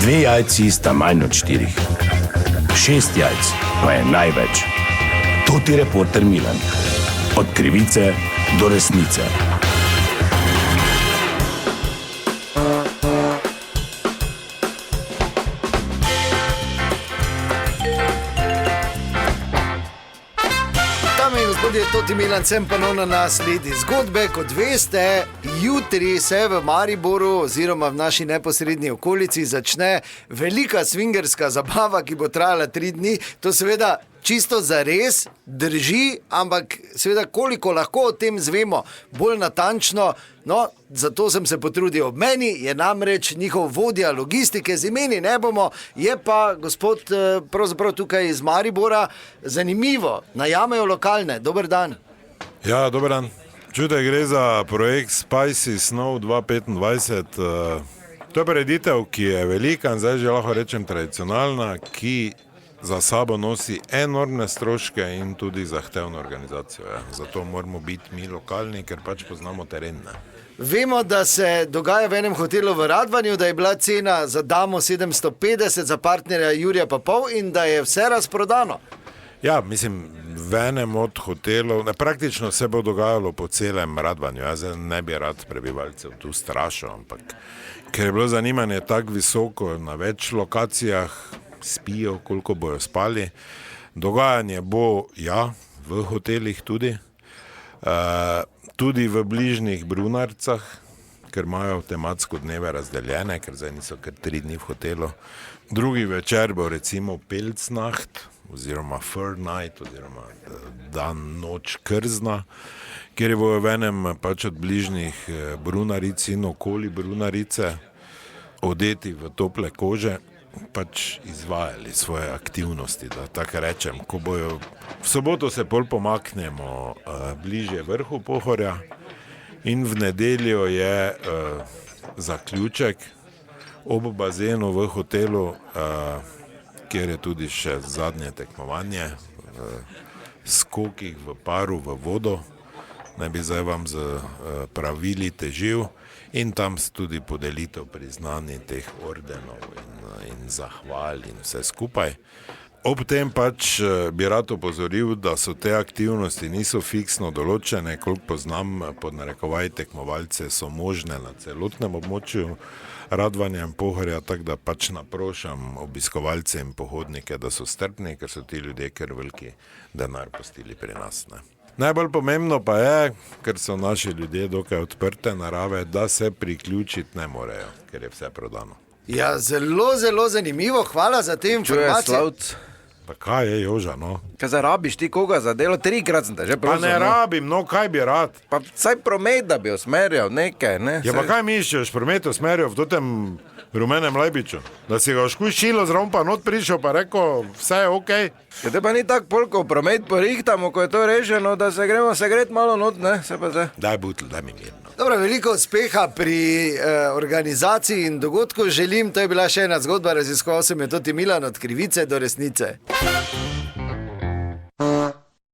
2 jajci sta manj od 4. 6 jajc pa je največ. To ti reporter Milan. Od krivice do resnice. Toti Milan, sem ponovno na sledi zgodbe. Kot veste, jutri se v Mariboru oziroma v naši neposrednji okolici začne velika svingerska zabava, ki bo trajala 3 dni. To seveda čisto zares drži, ampak seveda koliko lahko o tem zvemo bolj natančno, no, zato sem se potrudil. Ob meni je namreč njihov vodja logistike, z imeni ne bomo, je pa gospod pravzaprav tukaj iz Maribora. Zanimivo, najamejo lokalne. Dober dan. Ja, dober dan. Čutek, gre za projekt Spicy Snow 2025. To je prireditev, ki je velika in zdaj že lahko rečem tradicionalna, ki za sabo nosi enormne stroške in tudi zahtevno organizacijo. Ja. Zato moramo biti mi lokalni, ker pač poznamo teren. Ne. Vemo, da se dogaja v enem hotelu v Radvanju, da je bila cena za damo 750, za partnerja Jurija pa pol in da je vse razprodano. Ja, mislim, v enem od hotelov, praktično se bo dogajalo po celem Radvanju. Jaz ne bi rad prebivalcev tu strašil, ampak ker je bilo zanimanje tako visoko na več lokacijah, spijo, koliko bojo spali. Dogajanje bo, ja, v hotelih tudi, tudi v bližnjih Brunarcah, ker imajo tematsko dneve razdeljene, ker zdaj niso kar 3 dni v hotelu. Drugi večer bo recimo Pelcnacht, oziroma Fur Night, oziroma dan, noč krzna, kjer bojo v enem pač od bližnjih Brunaric in okoli Brunarice odeti v tople kože, pač izvajali svoje aktivnosti, da tako rečem. Ko bojo v soboto se pol pomaknemo bližje vrhu Pohorja in v nedeljo je zaključek ob bazenu v hotelu, kjer je tudi še zadnje tekmovanje v skokih v paru v vodo, naj bi zdaj vam z pravili težil. In tam tudi podelitev priznanj teh ordenov in zahval in vse skupaj. Ob tem pač bi rad opozoril, da so te aktivnosti niso fiksno določene, koliko poznam pod narekovaj tekmovalce, so možne na celotnem območju Radvanja in Pohorja, tako da pač naprošam obiskovalce in pohodnike, da so strpni, ker so ti ljudje kar veliki denar pustili pri nas. Ne. Najbolj pomembno pa je, ker so naši ljudje dokaj odprte narave, da se priključiti ne morejo, ker je vse prodano. Ja, zelo, zelo zanimivo, hvala za te informacije. Pa kaj je, Joža, no? Kaj zarabiš ti koga za delo? 3-krat sem te že prosil. Pa ne rabim, no, kaj bi rad? Pa saj promet, da bi usmerjal nekaj, ne? Ja, pa kaj mišlješ, promet usmerjal v tem rumenem Lajbiču? Da si ga škušilo z rompa not prišel pa rekel, vse je okej. Ja, te pa ni tako polko promet porihtamo, ko je to rešeno, da se gremo segret malo not, ne? Se pa zdaj. Daj butl, daj mi mirno. Dobro, veliko uspeha pri organizaciji in dogodku želim. To je bila še ena zgodba, raziskoval sem jo Toti Milan, od krivice do resnice.